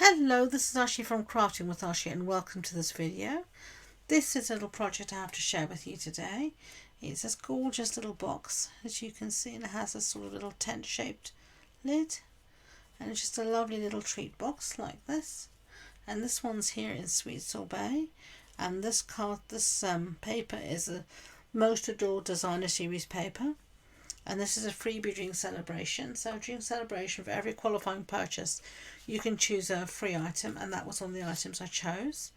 Hello, this is Ashee from Crafting with Ashee and welcome to this video. This is a little project I have to share with you today. It's this gorgeous little box, as you can see, and it has a sort of little tent shaped lid, and it's just a lovely little treat box like this. And this one's here in Sweet Sorbet, and this paper is a Most Adored Designer Series paper. And this is a freebie during celebration. So during celebration, for every qualifying purchase, you can choose a free item, and that was one of the items I chose.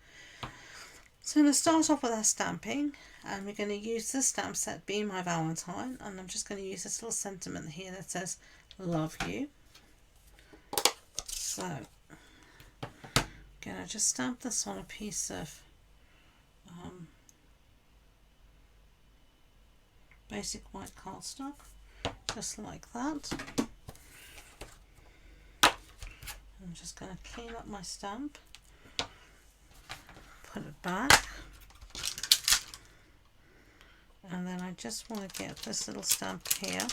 So I'm going to start off with our stamping, and we're going to use this stamp set, Be My Valentine, and I'm just going to use this little sentiment here that says, love you. So I'm going to just stamp this on a piece of basic white cardstock. Just like that. I'm just going to clean up my stamp, put it back, and then I just want to get this little stamp here.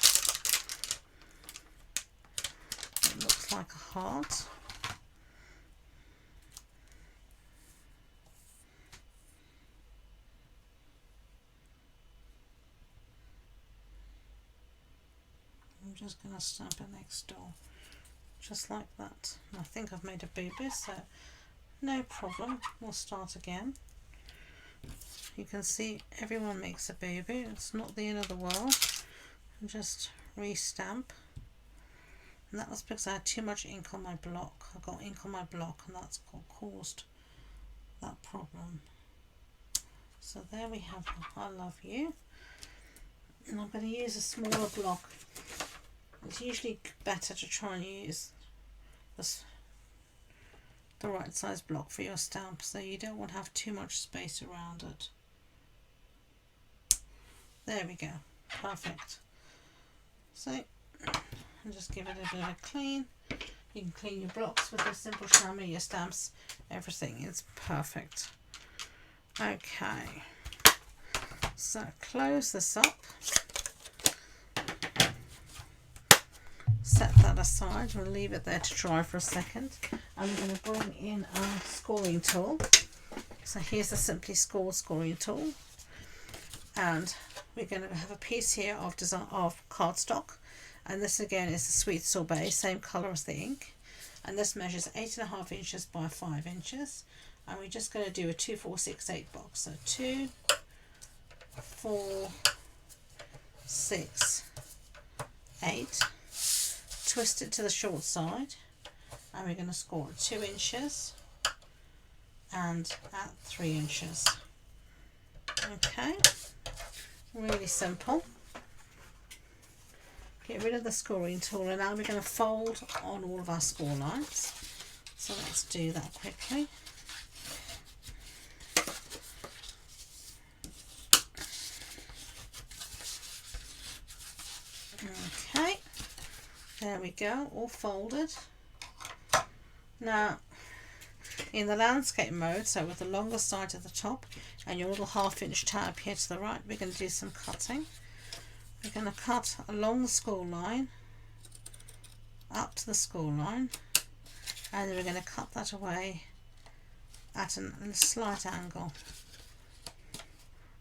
It looks like a heart. I'm just going to stamp it next door, just like that. And I think I've made a boo-boo, so no problem, we'll start again. You can see everyone makes a boo-boo, it's not the end of the world. And just re-stamp. And that was because I had too much ink on my block. I got ink on my block, and that's caused that problem. So there we have I love you. And I'm going to use a smaller block. It's usually better to try and use the right size block for your stamp, so you don't want to have too much space around it. There we go, perfect. So and just give it a bit of a clean. You can clean your blocks with a simple chamois, your stamps, everything is perfect. Okay, so close this up. Set that aside, we'll leave it there to dry for a second. And we're going to bring in our scoring tool. So here's the Simply Score scoring tool. And we're going to have a piece here of cardstock. And this again is the Sweet Sorbet, same colour as the ink. And this measures 8.5 inches by 5 inches. And we're just going to do a 2, 4, 6, 8 box. So 2, 4, 6, 8. Twist it to the short side, and we're going to score at 2 inches and at 3 inches. Okay, really simple. Get rid of the scoring tool, and now we're going to fold on all of our score lines. So let's do that quickly. Okay. There we go, all folded. Now, in the landscape mode, so with the longer side at the top and your little 1/2 inch tab here to the right, we're going to do some cutting. We're going to cut along the score line, up to the score line, and then we're going to cut that away at a slight angle,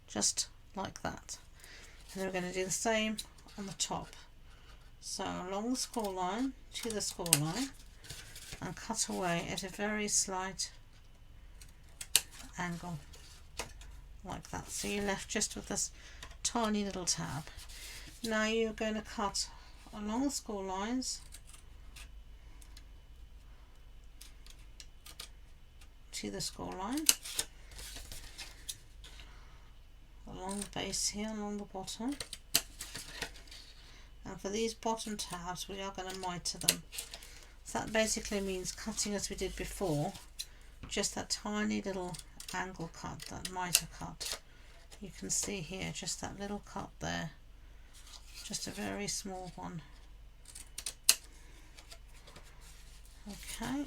just like that. And then we're going to do the same on the top. So along the score line to the score line, and cut away at a very slight angle like that. So you're left just with this tiny little tab. Now you're going to cut along the score lines to the score line, along the base here, along the bottom. And for these bottom tabs, we are going to mitre them. So that basically means cutting as we did before, just that tiny little angle cut, that mitre cut. You can see here, just that little cut there, just a very small one. Okay.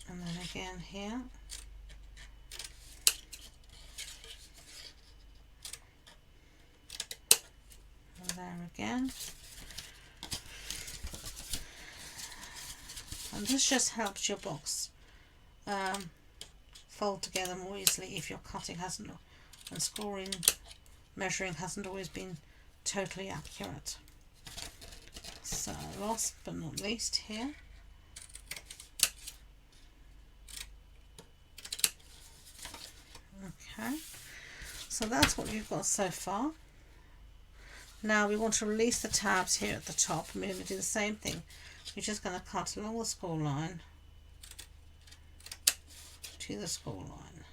And then again here. And there again. And this just helps your box fold together more easily if your cutting hasn't, and scoring, measuring hasn't always been totally accurate. So last but not least here, okay, so that's what you've got so far. Now we want to release the tabs here at the top, and we're going to do the same thing. We're just going to cut along the score line to the score line.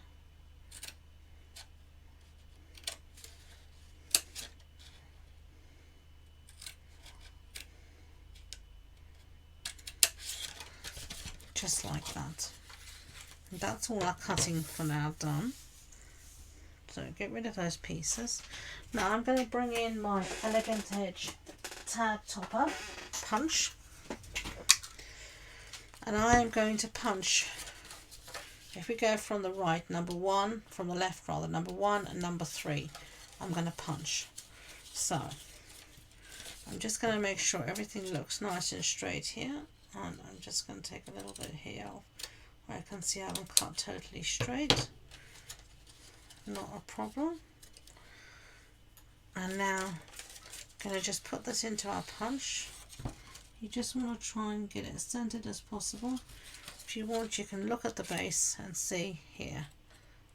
Just like that. And that's all our cutting for now done. So get rid of those pieces. Now I'm going to bring in my Elegant Edge tag topper punch, and I am going to punch, if we go from the right, number 1, from the left rather, number 1 and number 3, I'm going to punch. So I'm just going to make sure everything looks nice and straight here, and I'm just going to take a little bit here where I can see I haven't cut totally straight. Not a problem. And now I'm going to just put this into our punch. You just want to try and get it as centered as possible. If you want, you can look at the base and see here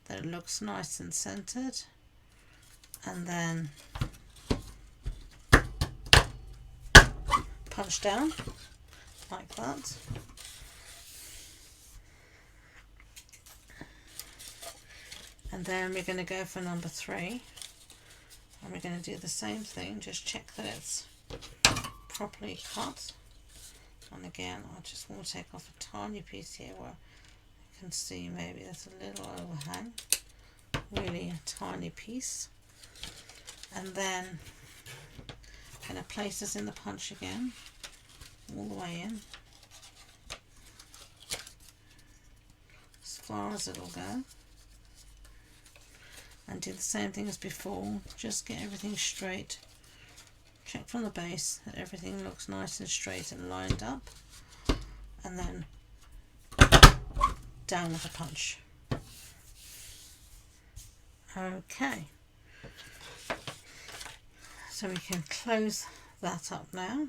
that it looks nice and centered, and then punch down like that. And then we're going to go for number 3, and we're going to do the same thing, just check that it's properly cut. And again, I just want to take off a tiny piece here where you can see maybe there's a little overhang, really a tiny piece. And then I'm going to place this in the punch again, all the way in, as far as it'll go. And do the same thing as before, just get everything straight. Check from the base that everything looks nice and straight and lined up, and then down with a punch. Okay, so we can close that up now.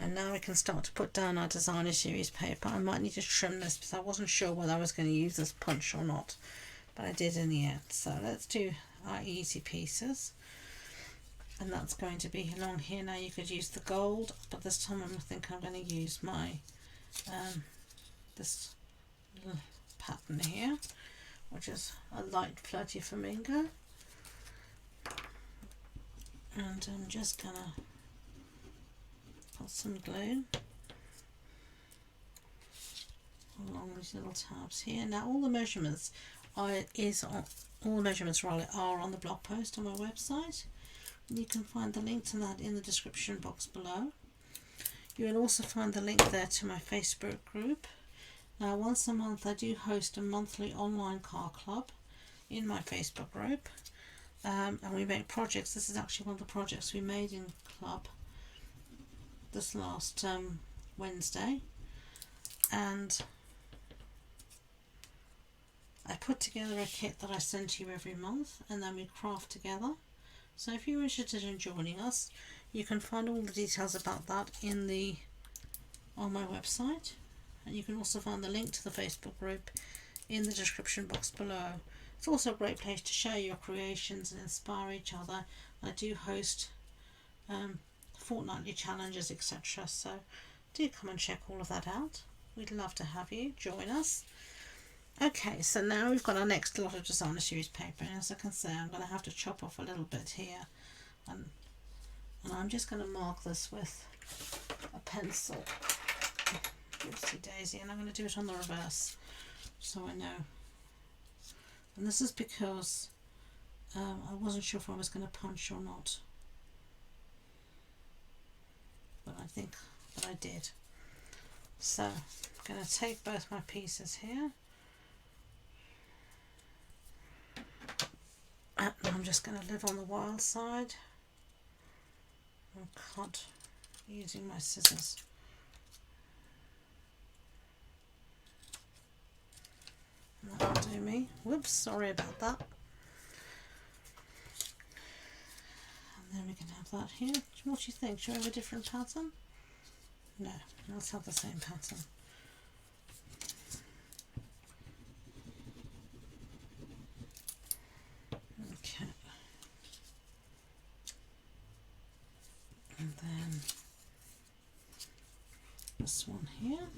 And now we can start to put down our designer series paper. I might need to trim this because I wasn't sure whether I was going to use this punch or not, but I did in the end. So let's do our easy pieces, and that's going to be along here. Now you could use the gold, but this time I think I'm going to use my this little pattern here, which is a light flirty flamingo, and I'm just going to put some glue along these little tabs here. Now all the measurements are on the blog post on my website. You can find the link to that in the description box below. You will also find the link there to my Facebook group. Now once a month I do host a monthly online card club in my Facebook group, and we make projects. This is actually one of the projects we made in club this last Wednesday, and I put together a kit that I send to you every month, and then we craft together. So if you're interested in joining us, you can find all the details about that on my website, and you can also find the link to the Facebook group in the description box below. It's also a great place to share your creations and inspire each other. I do host fortnightly challenges, etc. So do come and check all of that out. We'd love to have you join us. Okay, so now we've got our next lot of designer series paper, and as I can say, I'm going to have to chop off a little bit here, and I'm just going to mark this with a pencil. Oopsie daisy, and I'm going to do it on the reverse so I know. And this is because I wasn't sure if I was going to punch or not, but I think that I did. So I'm going to take both my pieces here, and I'm just going to live on the wild side and cut using my scissors. That'll do me. Whoops, sorry about that. And then we can have that here. What do you think? Should we have a different pattern? No, let's have the same pattern. Okay. And then this one here.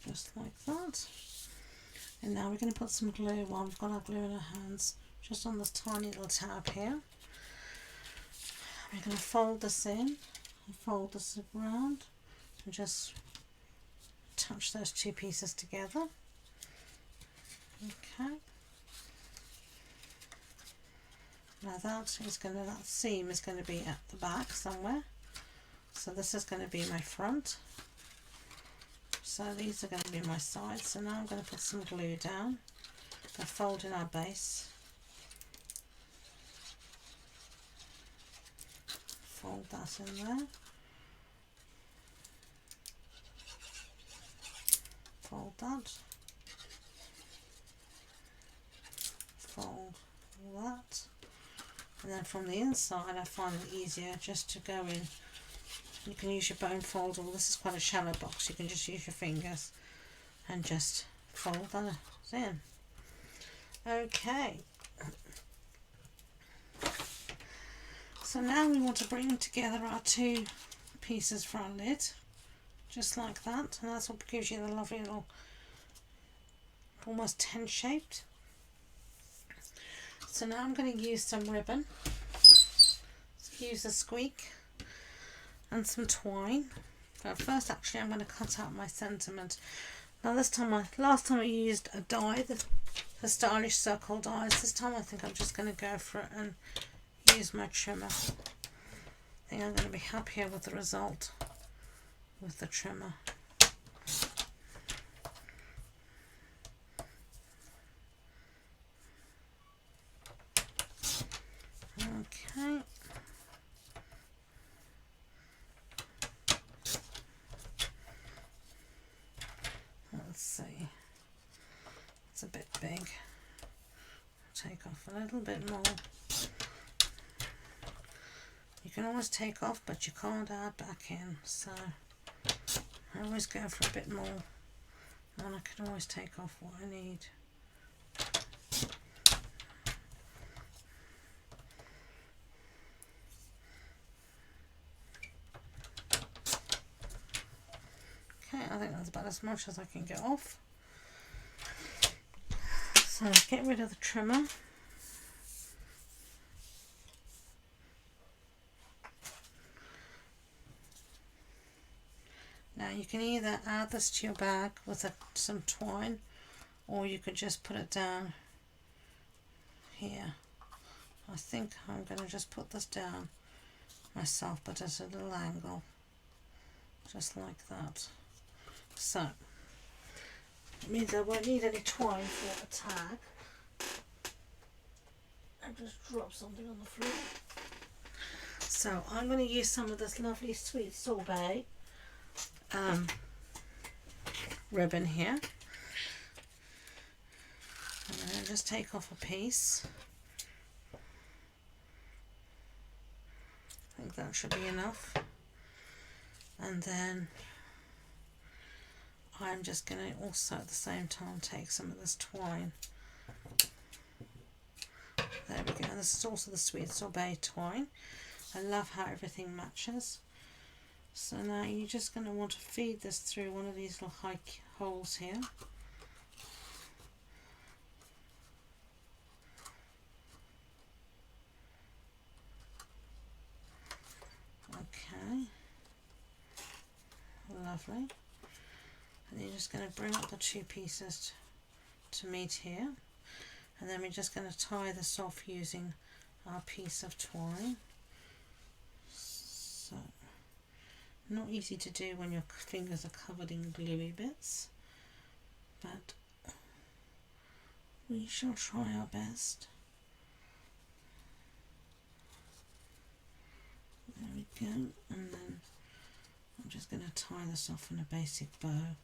Just like that. And now we're going to put some glue while we've got our glue in our hands, just on this tiny little tab here. We're going to fold this in and fold this around and just touch those two pieces together. Okay. Now that seam is going to be at the back somewhere. So this is going to be my front. So these are going to be my sides. So now I'm going to put some glue down and fold in our base. Fold that in there. Fold that. Fold that. And then from the inside I find it easier just to go in. You can use your bone folder. Well, this is quite a shallow box. You can just use your fingers and just fold that in. Okay. So now we want to bring together our two pieces for our lid, just like that. And that's what gives you the lovely little, almost tent shaped. So now I'm going to use some ribbon. Use a squeak and some twine. But first actually I'm going to cut out my sentiment. Now last time I used a die, the stylish circle dies. This time I think I'm just going to go for it and use my trimmer. I think I'm going to be happier with the result with the trimmer. Okay. Let's see. It's a bit big. Take off a little bit more. You can always take off, but you can't add back in. So I always go for a bit more, and I can always take off what I need. Okay, I think that's about as much as I can get off. So get rid of the trimmer. Now you can either add this to your bag with some twine, or you could just put it down here. I think I'm going to just put this down myself, but at a little angle, just like that. So it means I won't need any twine for the tag. I just drop something on the floor. So I'm going to use some of this lovely sweet sorbet ribbon here. And then just take off a piece. I think that should be enough. And then I'm just going to also at the same time take some of this twine. There we go. This is also the sweet sorbet twine. I love how everything matches. So now you're just going to want to feed this through one of these little high holes here. Okay. Lovely. And you're just going to bring up the two pieces to meet here, and then we're just going to tie this off using our piece of twine. So not easy to do when your fingers are covered in gluey bits, but We shall try our best. There we go, and then I'm just going to tie this off in a basic bow.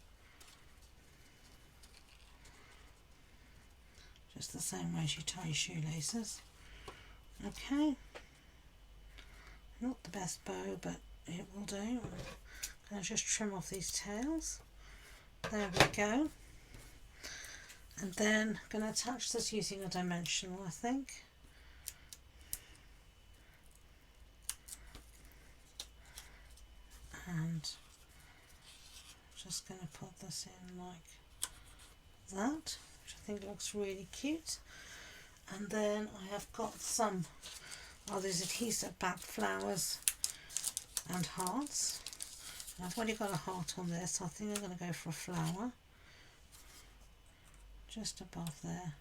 Just the same way as you tie your shoelaces. Okay. Not the best bow, but it will do. I'm going to just trim off these tails. There we go. And then I'm going to attach this using a dimensional, I think. And just going to put this in like that, which I think looks really cute. And then I have got some of these adhesive back flowers and hearts. And I've already got a heart on there, so I think I'm going to go for a flower just above there,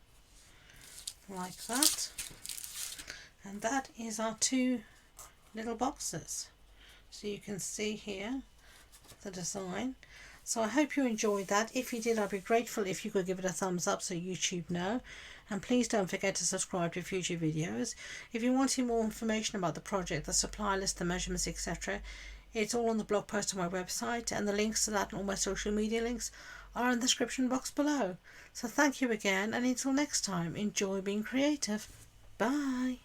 like that. And that is our two little boxes. So you can see here the design. So I hope you enjoyed that. If you did, I'd be grateful if you could give it a thumbs up so YouTube know. And please don't forget to subscribe to future videos. If you want more information about the project, the supply list, the measurements, etc., it's all on the blog post on my website, and the links to that and all my social media links are in the description box below. So thank you again, and until next time, enjoy being creative. Bye.